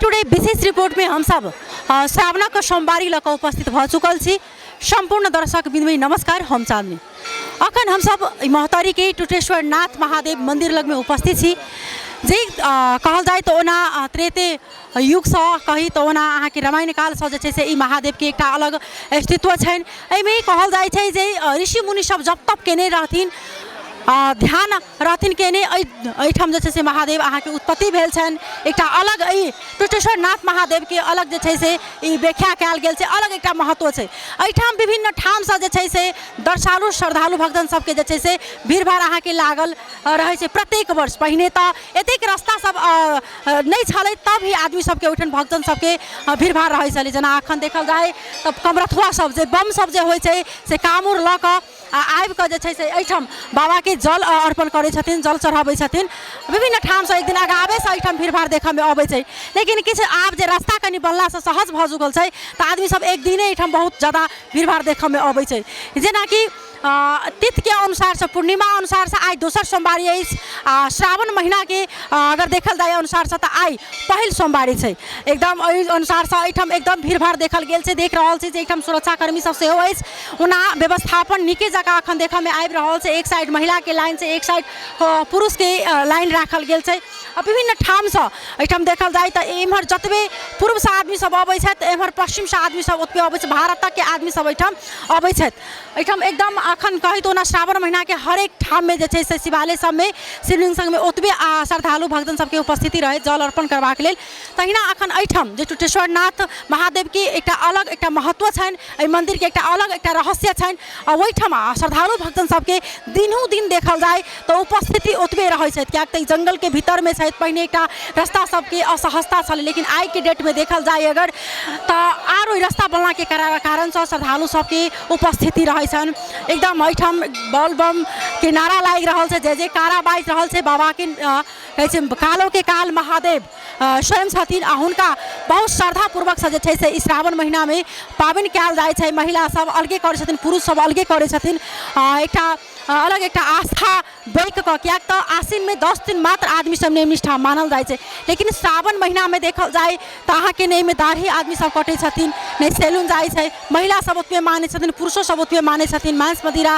Today विशेष report में हम सब श्रावण का सोमवारी लगा उपस्थित भ चुकल छी। संपूर्ण दर्शक बिंदु नमस्कार। हम चाँदनी अखन हम सब महतारी के टुटेश्वर नाथ महादेव मंदिर लग में उपस्थित छी। जे कहल जाए तो ओना त्रेते युग से कही तो ओना अहाँ के रामायण काल से जे से ई महादेव के एक अलग अस्तित्व छन। एमे कहल जाए छे जे ऋषि मुनि सब जप तप केने रहथिन, ध्यान रहथिन केने एठाम जे से महादेव अहाँ के उत्पत्ति भेल छन। एक अलग टुटेश्वर नाथ महादेव के अलग जे से ई व्याख्या कयल गेल छै, अलग एक महत्व छै। एठाम विभिन्न ठाम से जे से दर्शालु श्रद्धालु भक्तजन सबके जे से भीड़ भाड़ अहाँ के लागल रहे छै। प्रत्येक वर्ष पहिने तो एतेक रास्ता सब नहीं छलै, तब ही आदमी सबके ओठन भक्तजन सबके भीड़ भाड़ रहे छलै। जेना अखन देखल जाए तब कमरथुआ सब जे बम सब जे होइ छै से कामुर ल क आबि कऽ जे से एठाम बाबा के जल अर्पण करे छथिन, जल चढ़ाबै छथिन। विभिन्न ठाम से एक दिन आगावे से एठाम भीड़ भाड़ देखऽ में अबै छै। लेकिन किछु आब जे रास्ता कनि बनला से सहज भ चुकल छै तऽ आदमी सब एक दिने एठाम बहुत ज़्यादा भीड़ भाड़ देखऽ में अबै छै। जेना कि तिथि के अनुसार से पूर्णिमा अनुसार से आज दोसर सोमवारी है। श्रावण महीना के अगर देखल जाए अनुसार से आई पहिल सोमवारी है। एकदम अनुसार से एठाम एकदम भीड़ भाड़ देखल गेल छै। देख रहल छी जे एठाम सुरक्षाकर्मी सब सेहो अछि। ओना व्यवस्थापन नीके जगह अखन देखऽ में आबि रहल छै। एक साइड महिला के लाइन से एक साइड पुरुष के लाइन राखल गेल छै। विभिन्न ठाम से एठाम देखल जाए तो एम्हर जतबे पूर्व से आदमी सब अबै छथि, एम्हर पश्चिम से आदमी सब ओतबे अबै छै। भारत तक के आदमी सब एठाम अबै छथि। एठाम एकदम अखन कही तो ना श्रावण महीना के हर एक ठाम में जे से शिवालय सब में शिवलिंग संग में ओतबे श्रद्धालु भक्तजन सबके उपस्थिति रहे जल अर्पण करबाक लेल। तहिना अखन एठाम जे टुटेश्वर नाथ महादेव के एक अलग एक महत्व छन, एहि मंदिर के एक अलग एक रहस्य छन। और ओहिठाम श्रद्धालु भक्तजन सबके दिनों दिन देखल जाए तो उपस्थिति ओतबे रहे छै। क्या जंगल के भीतर में शायद पहिने एक रास्ता सबके असहजता छल, लेकिन आई के डेट में देखल जाए अगर तो आरो रास्ता बनला के कारण से श्रद्धालु सबके उपस्थिति रहे छन। एकदम एठाम बल बम के नारा लागि रहल छै, जय जयकारा बाजि रहल छै। बाबा के कहै छै कालो के काल महादेव स्वयं छथिन। आ हुनका बहुत श्रद्धा पूर्वक से जे से श्रावण महीना में पाबनि कयल जाइ छै। महिला सब अलगे करै छथिन, पुरुष सब अलगे करै छथिन। एक अलग एक आस्था बैक क क्या तो आसिन में 10 दिन मात्र आदमी सब नेम निष्ठा मानल जाए छै। लेकिन श्रावण महीना में देखल जाए तो अहाँ के नहीं में दाढ़ी आदमी सब कटे छथिन, नहीं सैलून जाए छै। महिला सब ओतबे माने छथिन, पुरुषो सब ओतबे माने छथिन। मांस मदिरा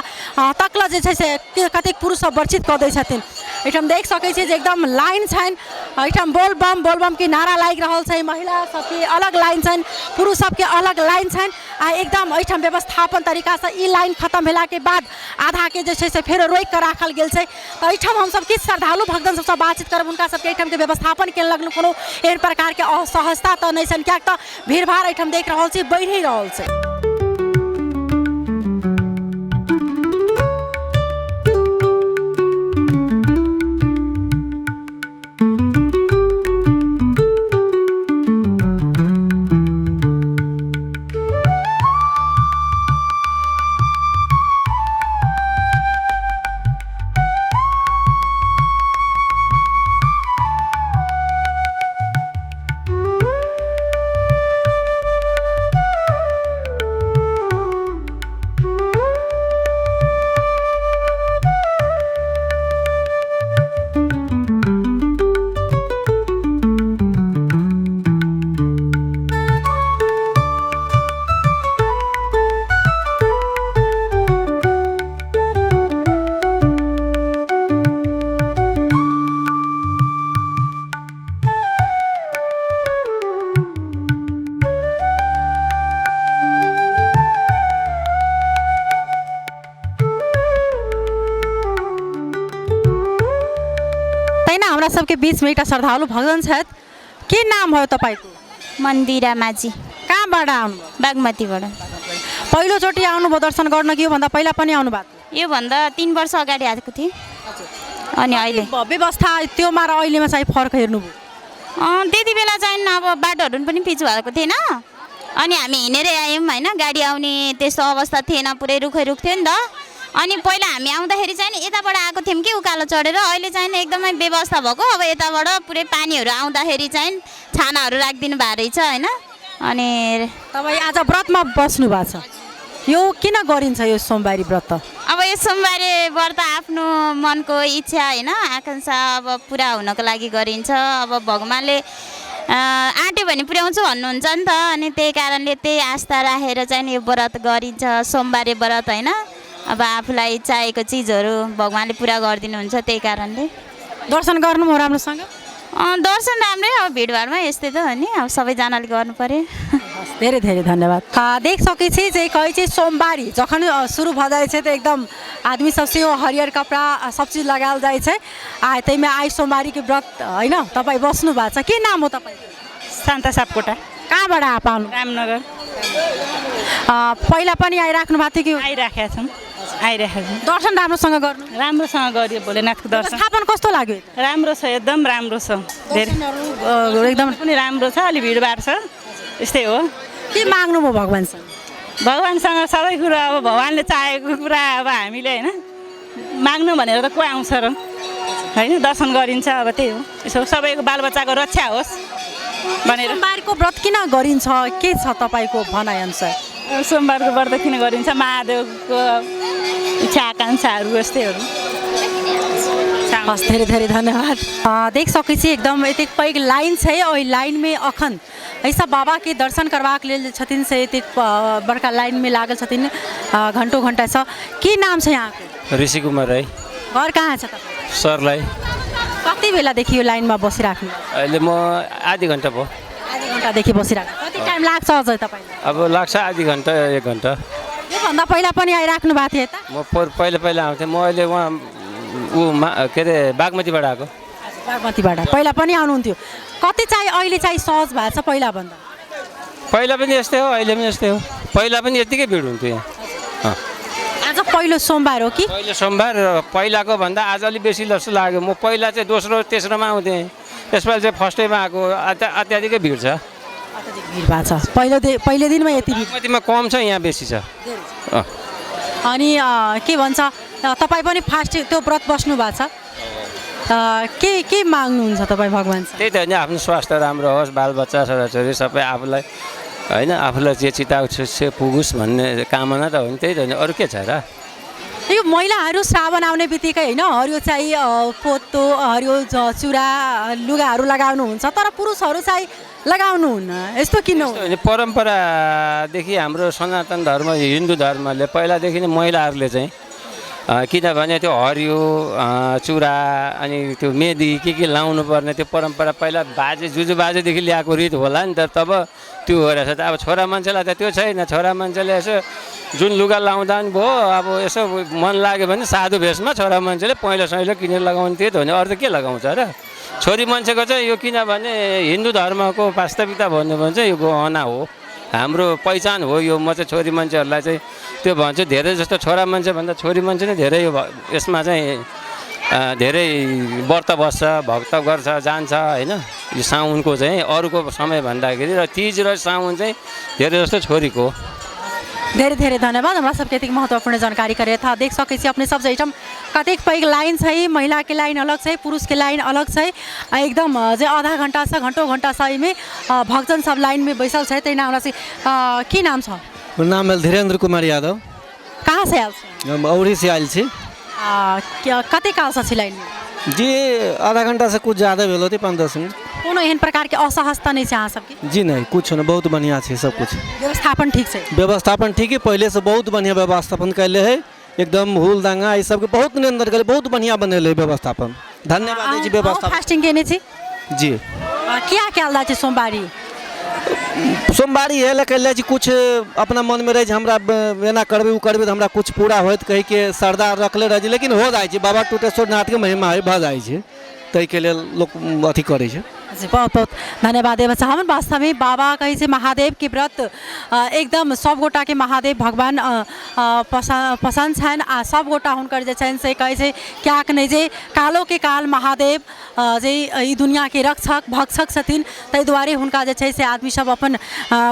तकला जे छै से कतेक पुरुष सब वर्जित कऽ दै छथिन। एठाम देख सकै छी जे एकदम लाइन छन। एठाम बोल बम के नारा लागि रहल छै। महिला सबके अलग लाइन छन, पुरुष सबके अलग लाइन छन। आ एकदम एठाम व्यवस्थापन तरीका से ई लाइन खत्म भेला के बाद आधा के जे से फेर रोक कर राखल गेल छै। तो एठाम हम सब किछु श्रद्धालु भक्तजन सबसे बातचीत करब, उनका सबके एठाम के व्यवस्थापन के लगल कोनो एहन प्रकार के असहजता तो नहीं छन। क्या तो भीड़ भाड़ एठाम देख रहल छी बढ़ि ही रहल छै। सबके बीच में एक श्रद्धालु भक्तजन छथि। के नाम हो तपाईको? मन्दिरा माझी। कहाँबाट आउनु? बागमतीबाट। पहिलोचोटि आउनुभयो दर्शन गर्न कि योभन्दा पहिला पनि आउनु भएको? योभन्दा 3 वर्ष अगाडि आएको थिएँ। अनि अहिले व्यवस्था त्योमा र अहिलेमा चाहिँ फरक हेर्नुभयो? त्यति बेला चाहिँ अब बाटोहरू पनि पिचु भएको थिएन। अनि हामी हिँडेरै आयौँ होइन, गाडी आउने त्यस्तो अवस्था थिएन, पुरै रुखै रुख थियो नि त। अनि पहिला हामी आउँदाखेरि चाहिँ यताबाट आएको थियौँ कि उकालो चढेर, अहिले चाहिँ एकदमै व्यवस्था भएको। अब यताबाट पुरै पानीहरू आउँदाखेरि चाहिँ छानाहरू राखिदिनु भएको रहेछ होइन। अनि तपाईँ आज व्रतमा बस्नु भएको छ, यो किन गरिन्छ यो सोमबारी व्रत? अब यो सोमबारे व्रत आफ्नो मनको इच्छा होइन, आकांक्षा अब पुरा हुनको लागि गरिन्छ। अब भगवानले आँट्यो भने पुर्याउँछु भन्नुहुन्छ नि त, अनि त्यही कारणले त्यही आस्था राखेर चाहिँ यो व्रत गरिन्छ, सोमबारे व्रत होइन। अब आफूलाई चाहिएको चिजहरू भगवान्ले पुरा गरिदिनुहुन्छ, त्यही कारणले। दर्शन गर्नुभयो राम्रोसँग? दर्शन राम्रै, अब भिडभाडमा यस्तै त हो नि, अब सबैजनाले गर्नु पर्यो। धेरै धेरै धन्यवाद। देख सकै छी जे कहै छै सोमवारी जखन शुरू भ जाइ छै त एकदम आदमी सब से हरियर कपड़ा सब चीज लगाल जाइ छै। त्यहीमा आई सोमवारी के व्रत होइन तपाईँ बस्नु भएको छ। के नाम हो तपाईँ? शान्ता सापकोटा। कहाँबाट पाउनु? रामनगर। पहिला पनि आइराख्नु भएको थियो कि? आइराखेका छौँ। दर्शन राम्रोसँग गर्नु? राम्रोसँग गरियो भोलेनाथको दर्शन। स्थापन कस्तो लाग्यो? राम्रो छ, एकदम राम्रो छ। धेरै एकदम पनि राम्रो छ, अलि भिडभाड छ, यस्तै हो। के माग्नुभयो भगवान्सँग? भगवान्सँग सबै कुरा, अब भगवान्ले चाहेको कुरा अब हामीले होइन माग्नु भनेर त को आउँछ र होइन, दर्शन गरिन्छ। अब त्यही हो, यसो सबैको बालबच्चाको रक्षा होस् भनेर। सोमबारको व्रत किन गरिन्छ? के छ तपाईँको भनाइअनुसार? सोमबारको व्रत किन गरिन्छ? महादेवको इच्छा आकाङ्क्षाहरू यस्तैहरू। हस्, धेरै धेरै धन्यवाद। देख सकै छी एकदम एतेक पैघ लाइन छै, ओहि लाइन में अखन ऐसा बाबा के दर्शन करबाक लेल छथिन से एतेक बड़का लाइन में लागल छथिन, घंटों घंटा छ। के नाम छ यहाँको? ऋषि कुमार राई। घर कहाँ छ तपाईँ? सरलाई। कति बेलादेखि यो लाइनमा बसिराख्नु? अहिले म आधी घन्टा भयो। आधी घन्टादेखि बसिराख्नु। कति टाइम लाग्छ अझै तपाईँलाई? अब लाग्छ आधी घन्टा 1 घन्टा। योभन्दा पहिला पनि आइराख्नु भएको थियो यता? म पहिला आउँथेँ। म अहिले उहाँ के अरे बागमतीबाट आएको। बागमतीबाट पहिला पनि आउनुहुन्थ्यो। कति चाहिँ अहिले चाहिँ सहज भएको छ पहिलाभन्दा? पहिला पनि यस्तै हो, अहिले पनि यस्तै हो। पहिला पनि यत्तिकै भिड हुन्थ्यो यहाँ। आज पहिलो सोमबार हो कि? पहिलो सोमबार, पहिलाको भन्दा आज अलिक बेसी जस्तो लाग्यो। म पहिला चाहिँ दोस्रो तेस्रोमा आउँथेँ, यसपालि चाहिँ फर्स्टैमा आएको। अत्याधिकै भिड छ। भिड भएको छ। पहिलो दिनमा यति भिड? बागमतीमा कम छ, यहाँ बेसी छ। अनि के भन्छ, तपाईँ पनि फास्ट त्यो व्रत बस्नु भएको छ? के माग्नुहुन्छ तपाईँ भगवान्? त्यही त होइन, आफ्नो स्वास्थ्य राम्रो होस्, बालबच्चा छोराछोरी सबै आफूलाई होइन, आफूलाई जे चिताएको पुगोस् भन्ने कामना त हो नि। त्यही त होइन, अरू के छ र? यो महिलाहरू श्रावण आउने बित्तिकै होइन हरियो चाहिँ पोतो हरियो चुरा लुगाहरू लगाउनुहुन्छ, तर पुरुषहरू चाहिँ लगाउनुहुन्न, यस्तो किन हो? परम्परादेखि हाम्रो सनातन धर्म हिन्दू धर्मले पहिलादेखि नै महिलाहरूले चाहिँ किनभने त्यो हरियो चुरा अनि त्यो मेहदी के लाउनु पर्ने त्यो परम्परा पहिला जुजु बाजेदेखि ल्याएको रीत होला नि त। तब त्यो हो रहेछ। अब छोरा मान्छेलाई त त्यो छैन। छोरा मान्छेले यसो जुन लुगा लाउँदा पनि भयो, अब यसो मन लाग्यो भने साधु भेषमा छोरा मान्छेले पहिला सहिलो किनेर लगाउनु, त्यो त हो नि। अरू त के लगाउँछ र? छोरी मान्छेको चाहिँ यो किनभने हिन्दू धर्मको वास्तविकता भन्नु भने चाहिँ यो गहना हो, हाम्रो पहिचान हो यो। म चाहिँ छोरी मान्छेहरूलाई चाहिँ त्यो भन्छु, धेरै जस्तो छोरा मान्छे भन्दा छोरी मान्छे नै धेरै यसमा चाहिँ धेरै व्रत बस्छ, भक्त गर्छ, जान्छ होइन। यो साउनको चाहिँ अरूको समय भन्दाखेरि र तीज र साउन चाहिँ धेरै जस्तो छोरीको। धेरै धेरै धन्यवाद। हमरा सबके यति महत्वपूर्ण जानकारी करे था। देख सकै छी अपने सब जैठम कतेक पैघ लाइन छै, महिला के लाइन अलग छै, पुरुष के लाइन अलग छै। एकदम जे आधा घंटा से घंटों घंटा से में भक्तजन सब लाइन में बैसल छै। तेना हमरा से की नाम छ? मेरा नाम है धीरेन्द्र कुमार यादव। कहाँ से आयल छी? हम औरी से आयल छी। कते काल से छी लाइन में? जी आधा घंटा से कुछ ज़्यादा भेल होती, 5-10 मिनट। कोनो एहन प्रकार के असहजता नहीं है अहाँ सबके? जी नहीं, कुछ नहीं, बहुत बढ़िया है सब कुछ। व्यवस्थापन ठीक है? व्यवस्थापन ठीक है, पहले से बहुत बढ़िया व्यवस्थापन कैले है। एकदम हुल दंगा ये सब के बहुत नियंत्रण करे, बहुत बढ़िया बनल है व्यवस्थापन। धन्यवाद जी व्यवस्थापन। फास्टिंग केने छी? जी। क्या क्या ला छी सोमवारी? सोमवारी है ले कुछ अपना मन में रहे हमरा एना करबे उ करबे, हमरा कुछ पूरा होत कहि के श्रद्धा रखले रह, लेकिन हो जाए छै। बाबा टुटेश्वर नाथ के महिमा है, भ जाए छै, तै के लिए लोग अथी करे छै। बहुत बहुत धन्यवाद है बच्चा। हम वास्तव में बाबा कही से महादेव के व्रत एकदम सब गोटा के महादेव भगवान पसंद छन। आ सब गोटा हुनकर जे छन से कहे से क्या नहीं जे कालो के काल महादेव जे ई दुनिया के रक्षक भक्षक छथिन, तै दुआरे हुनका जे छै से आदमी सब अपन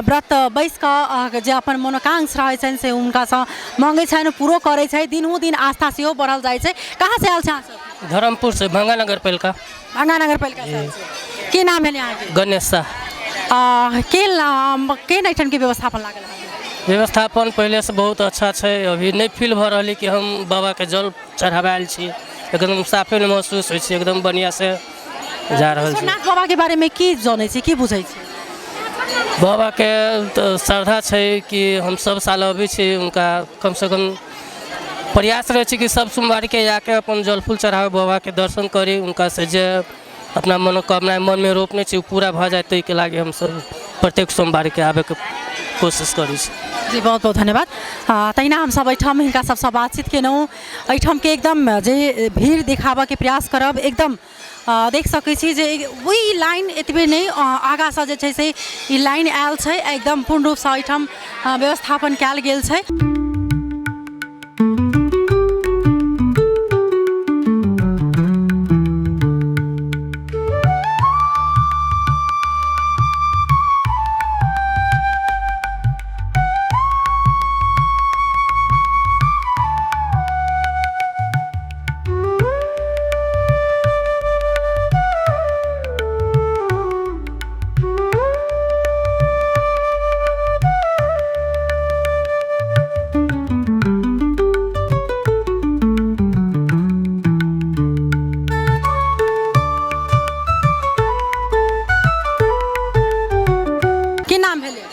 व्रत बैस के जे अपन मनोकांक्ष रहे छन से हुनका से मांगे छन, पूरो करे छै। दिनों दिन आस्था से बढ़ल जाए छै। कहाँ से आयल छ? धर्मपुर से, भंगा नगर पालिका। भंगा नगर पालिका से। के नाम है यहाँ के? गणेश शाह। के नैठन के व्यवस्थापन लागल? व्यवस्थापन पहले से बहुत अच्छा है। अभी नहीं फील भ रही कि हम बाबा के जल चढ़ावाल छी, एकदम साफे महसूस हो, एकदम बढ़िया से जा रहल छी। नाथ बाबा के बारे में की जानै छी, की बुझै छी? बाबा के तो श्रद्धा छै कि हम सब साल अबै छी, उनका कम से कम प्रयास रहे छै कि सब सोमवार के आके अपन जल फूल चढ़ावे, बाबा के दर्शन करी, उनका से जे अपना मनोकामना मन में रोपने छी पूरा भ जाए, ताहि के लागे हम सब प्रत्येक सोमवार के आबे के कोशिश करै छी। जी बहुत बहुत धन्यवाद। तहिना हम सब एहिठाम हिनका सबसँ बातचीत केलहुँ। एहिठाम के एकदम जे भीड़ दिखाबऽ के प्रयास करब, एकदम देख सकै छी जे वही लाइन एतबे नहीं आगाँसँ जे छै से ई लाइन आयल छै, एकदम पूर्ण रूपसँ एहिठाम व्यवस्थापन कयल गेल छै।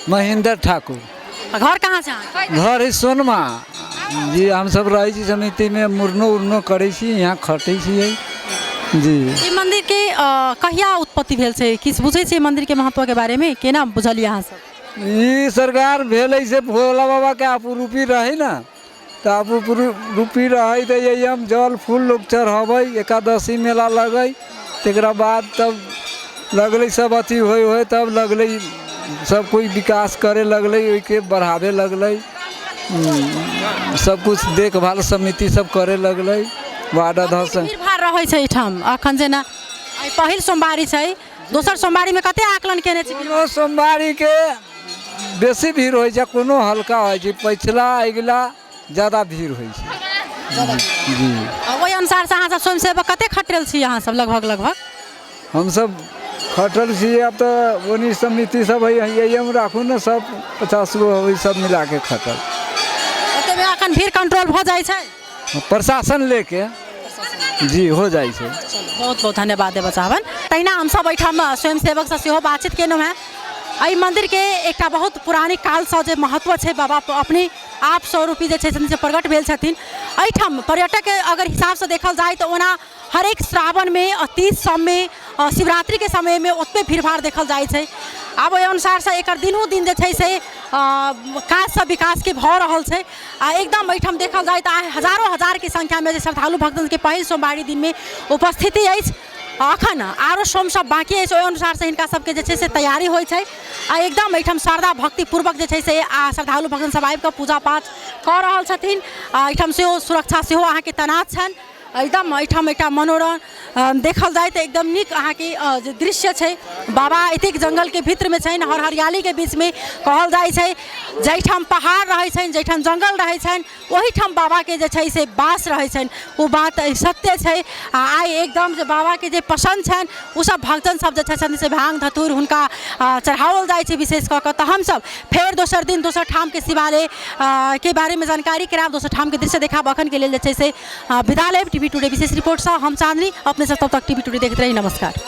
महेंद्र ठाकुर। घर कहाँ छै अहाँके? घर है सोनमा जी। हम सब रहे छी समिति में, मुरनो उरनो करे छी, यहाँ खटे छियै जी। ई मंदिर के कहिया उत्पत्ति भेल छै, किछ बुझै छियै मंदिर के महत्व के बारे में? केना बुझलियै अहाँ सब? ई सरकार भेल से भोला बाबा के आपरूपी रहे ना, तो आपरूपी रहे तो यही हम जल फूल लोग चढ़ावे, एकादशी मेला लगे, तकरा बाद तब लगले सब अथी होए तब लगले सब कोई विकास करे लगले, ओके बढ़ावे लगले, सब कुछ देखभाल समिति सब करे लगले। वार्ड अध्यक्ष भीड़ भाड़ रहै छै एहिठाम अखन जेना पहिल सोमवारी छै, दोसर सोमवारी में कते आकलन केने छी? कोनो सोमवारी के बेसी भीड़ होइ छै, कोनो हल्का होइ छै, पिछला अगिला ज़्यादा भीड़ होइ छै जी। ओहि अनुसार से अहाँ सब स्वयंसेवक कते खटल छी अहाँ सब? लगभग हम सब खटल छी। अब तो ओनी समिति सब है, यही हम राखू ना, सब 50 गो हो सब मिला के खटल। ओते में अखन भीड़ कंट्रोल भ जाइ छै, प्रशासन लेके जी हो जाइ छै। बहुत बहुत धन्यवाद है बचावन। तहिना हम सब एहिठाम स्वयंसेवक से सेहो बातचीत केलहुँ हैं। एहि मंदिर के एकटा बहुत पुरानी काल से जे महत्व छै, बाबा अपने आप स्वरूपी जे छै से प्रकट भेल छथिन। एहिठाम पर्यटक के अगर हिसाब से देखल जाए तो ओना हरेक श्रावण में, तीज सब में, शिवरात्रि के समय में ओतबे भीड़ भाड़ देखल जाए छै। आब ओहि अनुसार से एकर दिनों दिन जे छै से काज सब विकास के भऽ रहल छै। एकदम एहिठाम देखल जाए तो हजारों हजार के संख्या में श्रद्धालु भक्तन के पहिल सोमवारी दिन में उपस्थिति अछि। अखन आरो सोम सब बाकी अछि, ओहि अनुसार से हिनका सबके जे छै से तैयारी होइ छै। एकदम एहिठाम श्रद्धा भक्ति पूर्वक जे छै से श्रद्धालु भक्तन सब आबि कऽ पूजा पाठ कऽ रहल छथिन। एहिठाम सेहो सुरक्षा सेहो अहाँके तैनात छनि। एकदम एहिठाम एकटा मनोरम देखल जाए तो एकदम नीक अहाँके जे दृश्य छै। बाबा एतेक जंगल के भीतर में छनि, हर हरियाली के बीच में कहल जाए छै। जहिठाम पहाड़ रहै छनि, जहिठाम जंगल रहै छनि, ओहिठाम बाबा के जे छै से वास रहै छनि। ओ बात सत्य छै। आइ एकदम जे बाबा के जे पसंद छनि ओ सब भक्तन सब जे छथिन से भांग धतूर हुनका चढ़ाओल जाए छै विशेष कऽ कऽ। तऽ हम सब फेर दोसर दिन दोसर ठाम के शिवालय के बारे में जानकारी कराब, दोसर ठाम के दृश्य देखाब। अखन के लेल जे छै से विदा लेब। टीवी टुडे विशेष रिपोर्ट से हम चांदनी अपने सब तब तक टीवी टुडे देखते रही। नमस्कार।